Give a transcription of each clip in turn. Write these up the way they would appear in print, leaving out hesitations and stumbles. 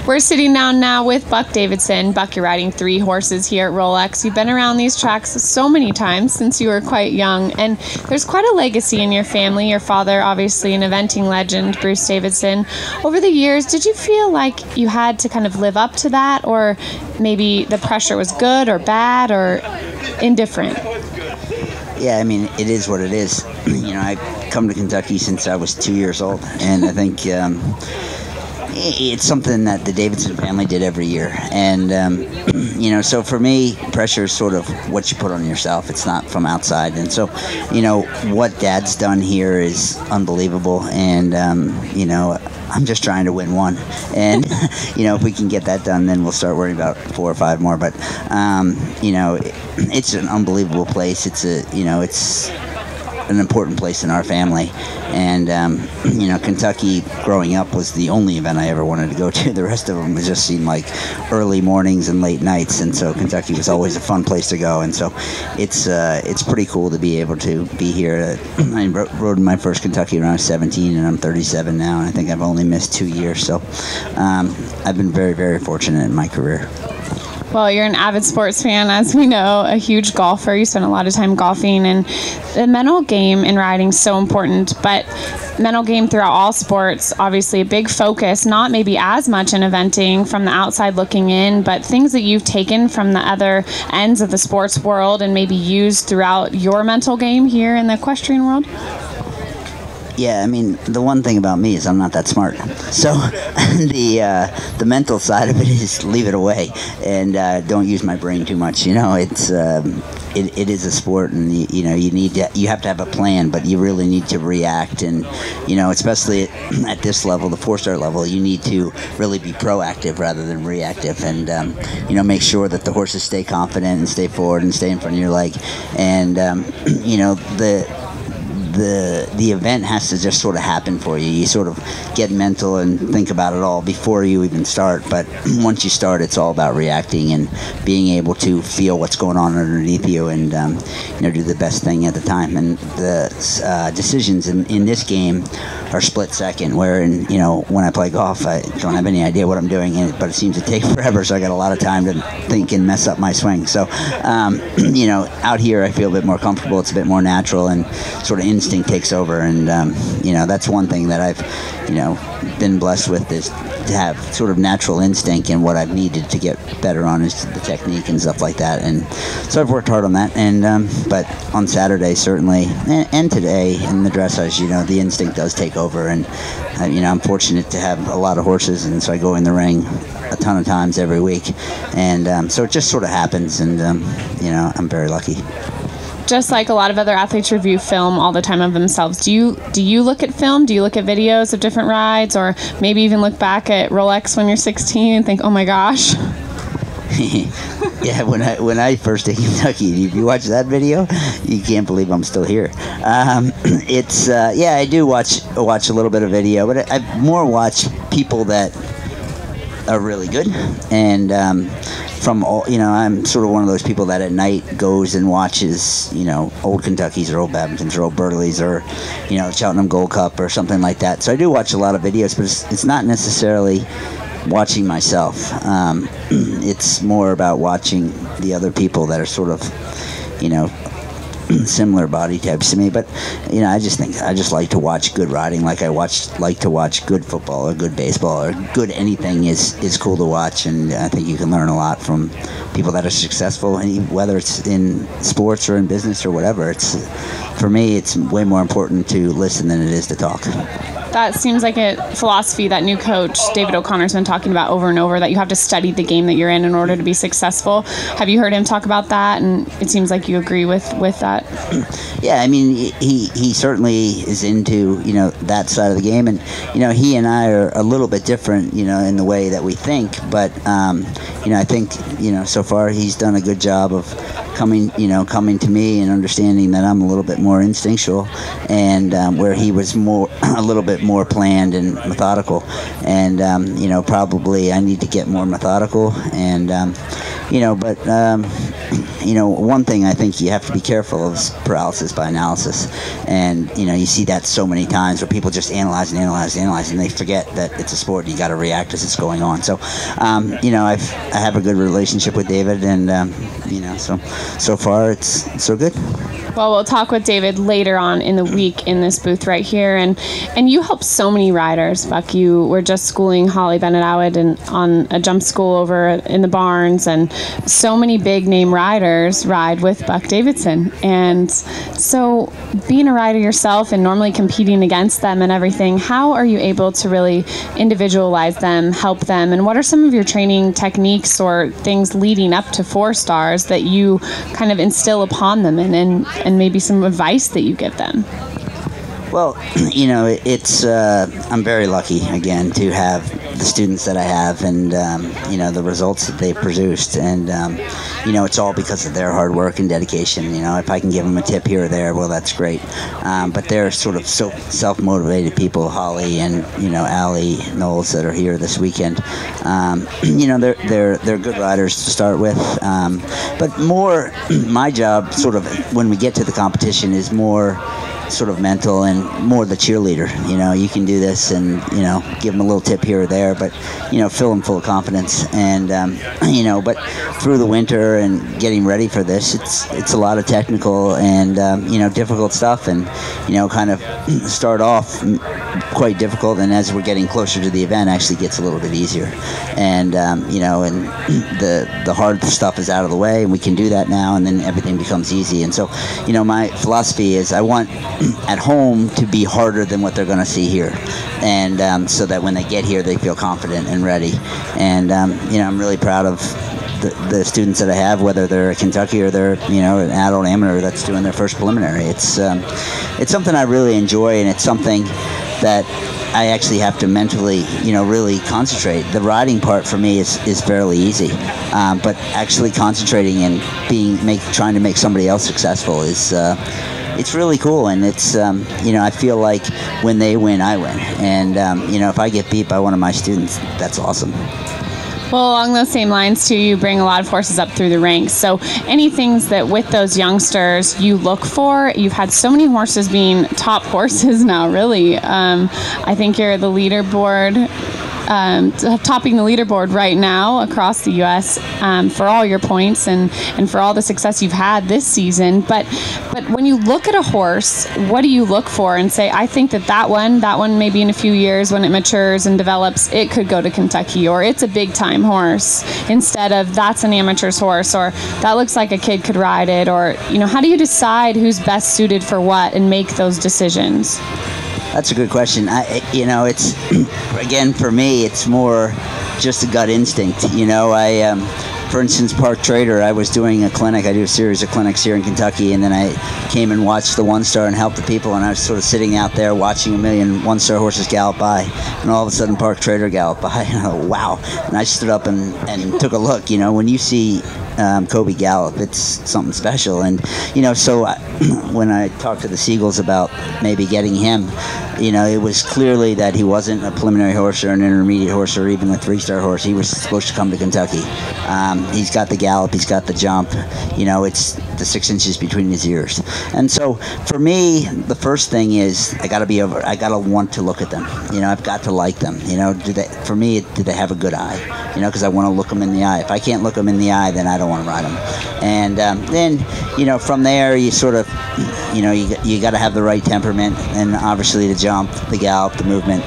We're sitting down now with Buck Davidson. Buck, you're riding 3 horses here at Rolex. You've been around these tracks so many times since you were quite young, and there's quite a legacy in your family. Your father, obviously an eventing legend, Bruce Davidson. Over the years, did you feel like you had to kind of live up to that, or maybe the pressure was good or bad or indifferent? Yeah, I mean, it is what it is. I've come to Kentucky since I was 2 years old, and I think it's something that the Davidson family did every year. And, so for me, pressure is sort of what you put on yourself. It's not from outside. And so, what Dad's done here is unbelievable. And, I'm just trying to win one. And, if we can get that done, then we'll start worrying about 4 or 5 more. But, it's an unbelievable place. It's an important place in our family. And, Kentucky growing up was the only event I ever wanted to go to. The rest of them just seemed like early mornings and late nights. And so Kentucky was always a fun place to go. And so it's pretty cool to be able to be here. I rode in my first Kentucky when I was 17, and I'm 37 now. And I think I've only missed 2 years. So I've been very, very fortunate in my career. Well, you're an avid sports fan, as we know, a huge golfer. You spend a lot of time golfing, and the mental game in riding is so important, but mental game throughout all sports, obviously a big focus, not maybe as much in eventing from the outside looking in, but things that you've taken from the other ends of the sports world and maybe used throughout your mental game here in the equestrian world? Yeah, I mean, the one thing about me is I'm not that smart. So the mental side of it is leave it away and don't use my brain too much. It's it is a sport, and you have to have a plan, but you really need to react. And especially at this level, the 4-star level, you need to really be proactive rather than reactive, and make sure that the horses stay confident and stay forward and stay in front of your leg, and the event has to just sort of happen for you. You sort of get mental and think about it all before you even start. But once you start, it's all about reacting and being able to feel what's going on underneath you and do the best thing at the time. And the decisions in this game are split second. Wherein when I play golf, I don't have any idea what I'm doing, but it seems to take forever. So I got a lot of time to think and mess up my swing. So out here I feel a bit more comfortable. It's a bit more natural, and sort of instinct takes over. And that's one thing that I've been blessed with, is to have sort of natural instinct, and what I've needed to get better on is the technique and stuff like that. And so I've worked hard on that. And but on Saturday certainly, and today in the dressage, the instinct does take over. And I'm fortunate to have a lot of horses, and so I go in the ring a ton of times every week. And so it just sort of happens, and I'm very lucky. Just like a lot of other athletes review film all the time of themselves, do you look at film? Do you look at videos of different rides, or maybe even look back at Rolex when you're 16 and think, oh my gosh? Yeah, when I first did Kentucky, if you watch that video, you can't believe I'm still here. I do watch a little bit of video, but I more watch people that are really good. And I'm sort of one of those people that at night goes and watches, old Kentuckys or old Babingtons or old Burleys or, Cheltenham Gold Cup or something like that. So I do watch a lot of videos, but it's not necessarily watching myself. It's more about watching the other people that are sort of, similar body types to me. But I just like to watch good riding, like I like to watch good football or good baseball or good anything is cool to watch. And I think you can learn a lot from people that are successful, and whether it's in sports or in business or whatever. For me, it's way more important to listen than it is to talk. That seems like a philosophy that new coach David O'Connor's been talking about over and over, that you have to study the game that you're in order to be successful. Have you heard him talk about that? And it seems like you agree with that. Yeah, I mean, he certainly is into, that side of the game. And, he and I are a little bit different, in the way that we think. But, I think, so far he's done a good job of coming to me and understanding that I'm a little bit more instinctual, and where he was a little bit more planned and methodical. And probably I need to get more methodical. And but one thing I think you have to be careful of is paralysis by analysis. And, you see that so many times where people just analyze, and they forget that it's a sport and you got to react as it's going on. So, I have a good relationship with David, and, so far it's so good. Well, we'll talk with David later on in the week in this booth right here. And you help so many riders, Buck. You were just schooling Holly Bennett-Atwood on a jump school over in the Barns, and so many big name riders ride with Buck Davidson. And so being a rider yourself and normally competing against them and everything, how are you able to really individualize them, help them? And what are some of your training techniques or things leading up to 4 stars that you kind of instill upon them, and maybe some advice that you give them? Well, it's I'm very lucky, again, to have the students that I have, and the results that they've produced, and it's all because of their hard work and dedication. If I can give them a tip here or there, well, that's great. But they're sort of so self-motivated people, Holly and Allie Knowles, that are here this weekend. They're good riders to start with, but more my job, sort of when we get to the competition, is more sort of mental and more the cheerleader. You can do this, and give them a little tip here or there, but fill them full of confidence. And but through the winter and getting ready for this, it's a lot of technical and difficult stuff, and kind of start off quite difficult, and as we're getting closer to the event, actually gets a little bit easier. And and the hard stuff is out of the way, and we can do that now, and then everything becomes easy. And so my philosophy is I want at home to be harder than what they're going to see here, and so that when they get here they feel confident and ready. And I'm really proud of the students that I have, whether they're at Kentucky or they're an adult amateur that's doing their first preliminary. It's something I really enjoy, and it's something that I actually have to mentally really concentrate. The riding part for me is fairly easy, but actually concentrating and trying to make somebody else successful is it's really cool. And it's I feel like when they win, I win, and if I get beat by one of my students, that's awesome. Well, along those same lines, too, you bring a lot of horses up through the ranks. So any things that with those youngsters you look for? You've had so many horses being top horses now, really. I think you're the leaderboard, topping the leaderboard right now across the U.S. For all your points and for all the success you've had this season. But when you look at a horse, what do you look for and say, I think that one maybe in a few years when it matures and develops, it could go to Kentucky, or it's a big-time horse, instead of that's an amateur's horse, or that looks like a kid could ride it, or how do you decide who's best suited for what and make those decisions? That's a good question. It's again, for me, it's more just a gut instinct. For instance, Park Trader, I was doing a clinic. I do a series of clinics here in Kentucky, and then I came and watched the 1-star and helped the people, and I was sort of sitting out there watching a million 1-star horses gallop by, and all of a sudden Park Trader galloped by, and I thought, wow. And I stood up and took a look. When you see Kobe gallop, it's something special. And so when I talked to the Seagulls about maybe getting him, it was clearly that he wasn't a preliminary horse or an intermediate horse or even a 3-star horse. He was supposed to come to Kentucky. He's got the gallop, he's got the jump, it's the 6 inches between his ears. And so for me, the first thing is I gotta want to look at them. I've got to like them. Do they have a good eye? Because I want to look them in the eye. If I can't look them in the eye, then I don't want to ride them. And then from there, you sort of you got to have the right temperament, and obviously the jump, the gallop, the movement,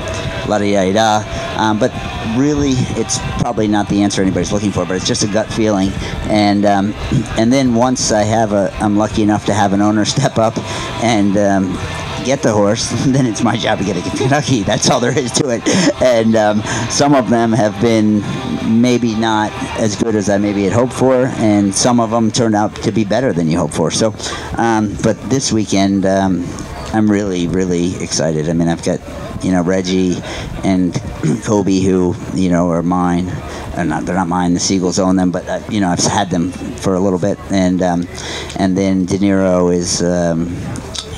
la-da-da-da. But really, it's probably not the answer anybody's looking for, but it's just a gut feeling. And then once I'm lucky enough to have an owner step up and get the horse, then it's my job to get it to Kentucky. That's all there is to it. And some of them have been maybe not as good as I maybe had hoped for, and some of them turned out to be better than you hoped for. So, but this weekend, I'm really, really excited. I mean, I've got Reggie and Kobe, who are mine. They're not mine. The Seagulls own them, but I've had them for a little bit. And then De Niro is.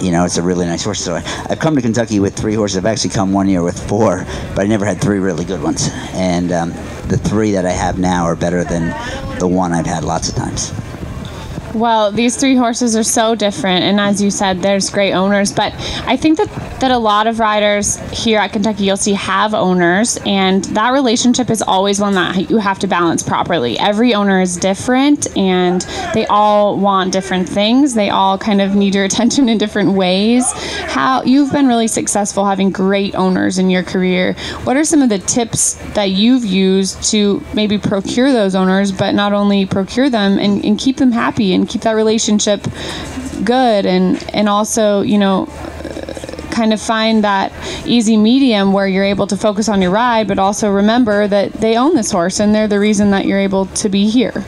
It's a really nice horse. So I've come to Kentucky with 3 horses. I've actually come one year with 4, but I never had 3 really good ones. And the 3 that I have now are better than the one I've had lots of times. Well, these three horses are so different, and as you said, there's great owners, but I think that a lot of riders here at Kentucky you'll see have owners, and that relationship is always one that you have to balance properly. Every owner is different, and they all want different things. They all kind of need your attention in different ways. How you've been really successful having great owners in your career. What are some of the tips that you've used to maybe procure those owners, but not only procure them and keep them happy and keep that relationship good, and also, kind of find that easy medium where you're able to focus on your ride, but also remember that they own this horse and they're the reason that you're able to be here?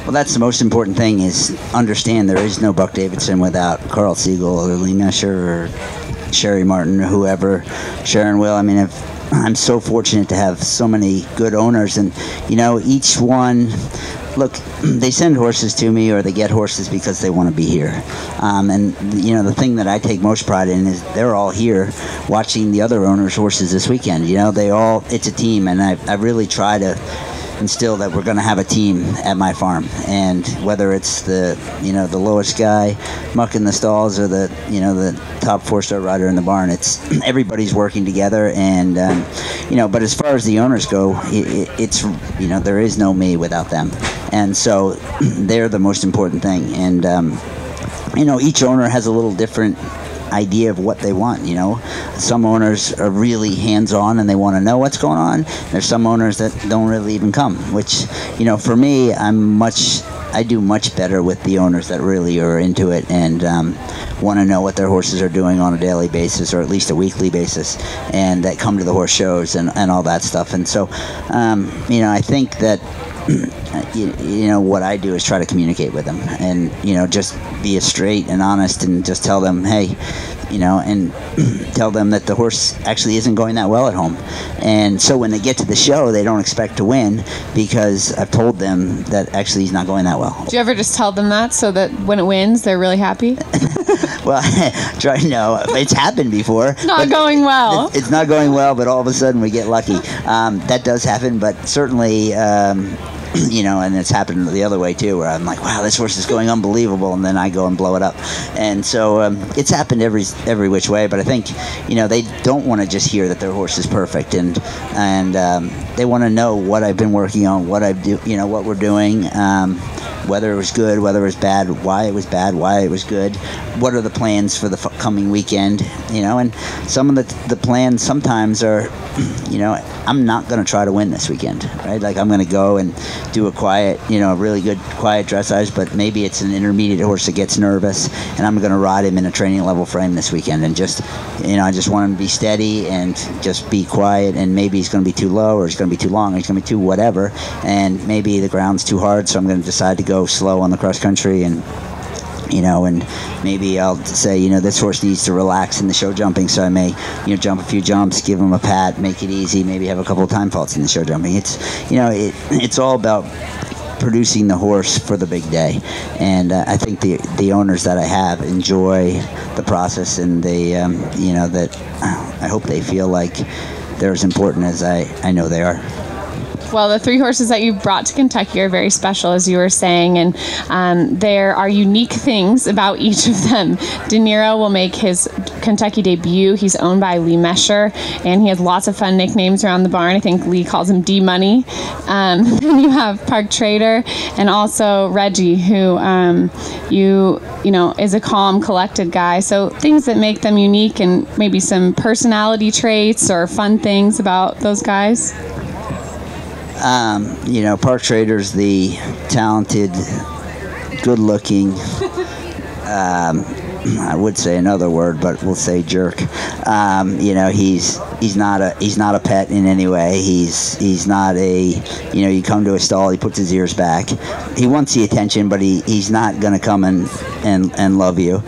Well, that's the most important thing, is understand there is no Buck Davidson without Carl Siegel or Lee Mesher or Sherry Martin or whoever, Sharon Will. I mean, I'm so fortunate to have so many good owners, and each one, look, they send horses to me or they get horses because they want to be here. And the thing that I take most pride in is they're all here watching the other owners' horses this weekend. It's a team, and I really try to instill that we're going to have a team at my farm, and whether it's the lowest guy mucking the stalls or the top 4-star rider in the barn, it's everybody's working together. And but as far as the owners go, it's there is no me without them, and so they're the most important thing. And each owner has a little different idea of what they want. Some owners are really hands-on and they want to know what's going on. There's some owners that don't really even come, which for me, I do much better with the owners that really are into it and want to know what their horses are doing on a daily basis or at least a weekly basis, and that come to the horse shows and all that stuff. And so I think that what I do is try to communicate with them and just be straight and honest and just tell them, hey, and tell them that the horse actually isn't going that well at home. And so when they get to the show, they don't expect to win because I've told them that actually he's not going that well. Do you ever just tell them that so that when it wins, they're really happy? Well, it's happened before. Not going well. It's not going well, but all of a sudden we get lucky. That does happen, but certainly, and it's happened the other way too, where I'm like, wow, this horse is going unbelievable, and then I go and blow it up. And so it's happened every which way. But I think they don't want to just hear that their horse is perfect, and they want to know what I've been working on, what what we're doing. Whether it was good, whether it was bad, why it was bad, why it was good, what are the plans for the coming weekend, and some of the plans sometimes are, I'm not going to try to win this weekend, right? Like I'm going to go and do a quiet, really good quiet dressage, but maybe it's an intermediate horse that gets nervous, and I'm going to ride him in a training level frame this weekend, and just, I just want him to be steady and just be quiet, and maybe he's going to be too low, or he's going to be too long, or he's going to be too whatever, and maybe the ground's too hard, so I'm going to decide to go slow on the cross country, and and maybe I'll say, this horse needs to relax in the show jumping, so I may, jump a few jumps, give him a pat, make it easy, maybe have a couple of time faults in the show jumping. It's, it's all about producing the horse for the big day, and I think the owners that I have enjoy the process, and they, that I hope they feel like they're as important as I know they are. Well, the three horses that you brought to Kentucky are very special, as you were saying, and there are unique things about each of them. De Niro will make his Kentucky debut. He's owned by Lee Mesher, and he has lots of fun nicknames around the barn. I think Lee calls him D-Money. Then you have Park Trader, and also Reggie, who is a calm, collected guy. So things that make them unique, and maybe some personality traits or fun things about those guys. Park Trader's the talented, good-looking, I would say another word, but we'll say jerk. He's not a pet in any way. He's not a, you come to a stall, he puts his ears back. He wants the attention, but he's not going to come and love you.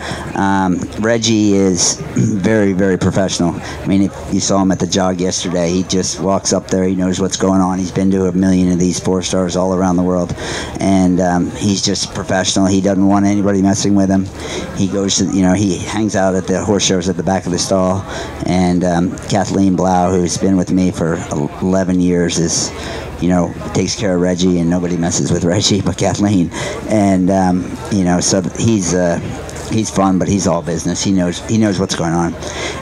Reggie is very, very professional. I mean, if you saw him at the jog yesterday, he just walks up there, he knows what's going on. He's been to 1 million of these 4-stars all around the world, and he's just professional. He doesn't want anybody messing with him. He goes to, he hangs out at the horse shows at the back of the stall, and Kathleen Blau, who's been with me for 11 years, is, takes care of Reggie, and nobody messes with Reggie but Kathleen. And so he's fun, but he's all business. He knows what's going on.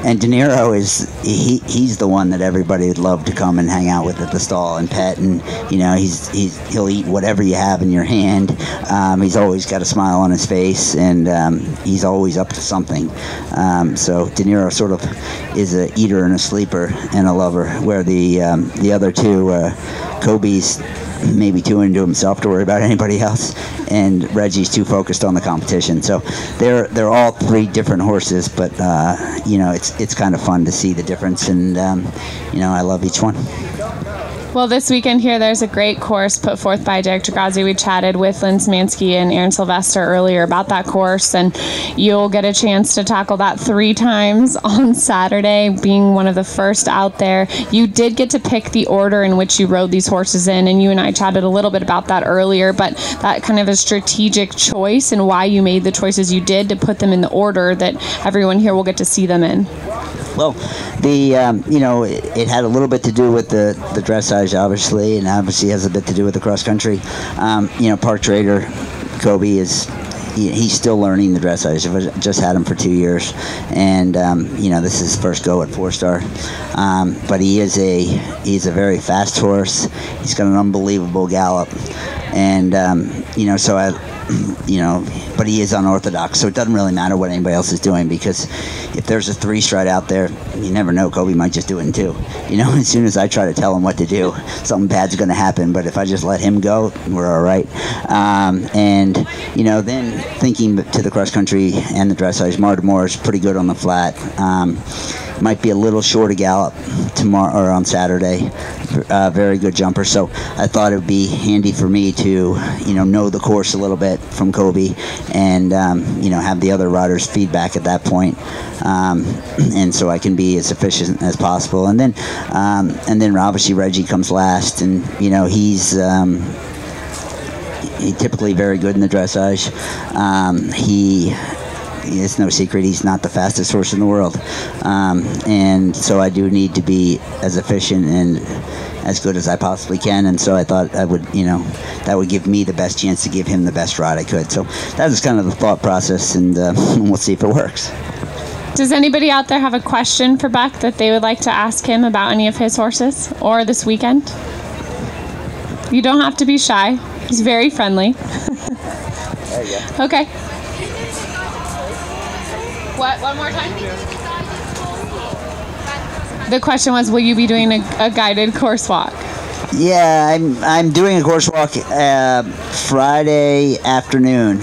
And De Niro he's the one that everybody would love to come and hang out with at the stall and pet. And he'll eat whatever you have in your hand. He's always got a smile on his face, and he's always up to something. So De Niro sort of is a eater and a sleeper and a lover, where the other two, Kobe's maybe too into himself to worry about anybody else, and Reggie's too focused on the competition. So they're all three different horses, but it's kind of fun to see the difference, and I love each one. Well, this weekend here, there's a great course put forth by Derek Dragazi. We chatted with Lynn Smansky and Aaron Sylvester earlier about that course, and you'll get a chance to tackle that 3 times on Saturday, being one of the first out there. You did get to pick the order in which you rode these horses in, and you and I chatted a little bit about that earlier, but that kind of a strategic choice and why you made the choices you did to put them in the order that everyone here will get to see them in. Well, it had a little bit to do with the dressage, obviously, and obviously has a bit to do with the cross country. Park Trader, Kobe he's still learning the dressage. I've just had him for 2 years, and this is his first go at 4-star. But he's a very fast horse. He's got an unbelievable gallop, and but he is unorthodox, so it doesn't really matter what anybody else is doing, because if there's a 3-stride out there, you never know, Kobe might just do it in 2. As soon as I try to tell him what to do, something bad's going to happen, but if I just let him go, we're all right. Then thinking to the cross country and the dressage, Mardemore is pretty good on the flat. Might be a little short of gallop tomorrow or on Saturday. Very good jumper, so I thought it would be handy for me to know the course a little bit from Kobe, and have the other riders feedback at that point, and so I can be as efficient as possible. And then obviously Reggie comes last, and he's typically very good in the dressage. It's no secret he's not the fastest horse in the world, and so I do need to be as efficient and as good as I possibly can, and so I thought I would, that would give me the best chance to give him the best ride I could. So that was kind of the thought process, and we'll see if it works. Does anybody out there have a question for Buck that they would like to ask him about any of his horses or this weekend? You don't have to be shy. He's very friendly. There you go. Okay. What? One more time? The question was, will you be doing a guided course walk? Yeah, I'm doing a course walk Friday afternoon,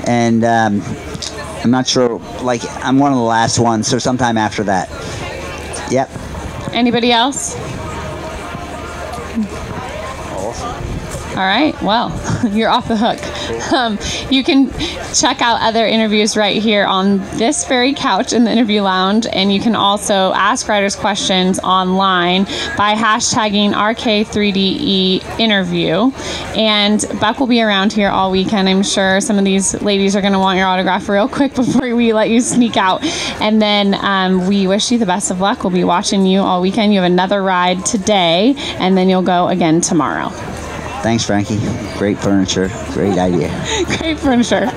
and I'm not sure. I'm one of the last ones, so sometime after that. Yep. Anybody else? All right, well, you're off the hook. You can check out other interviews right here on this very couch in the interview lounge, and you can also ask riders questions online by hashtagging RK3DE interview. And Buck will be around here all weekend. I'm sure some of these ladies are going to want your autograph real quick before we let you sneak out. And then we wish you the best of luck. We'll be watching you all weekend. You have another ride today, and then you'll go again tomorrow. Thanks, Frankie. Great furniture. Great idea. Great furniture.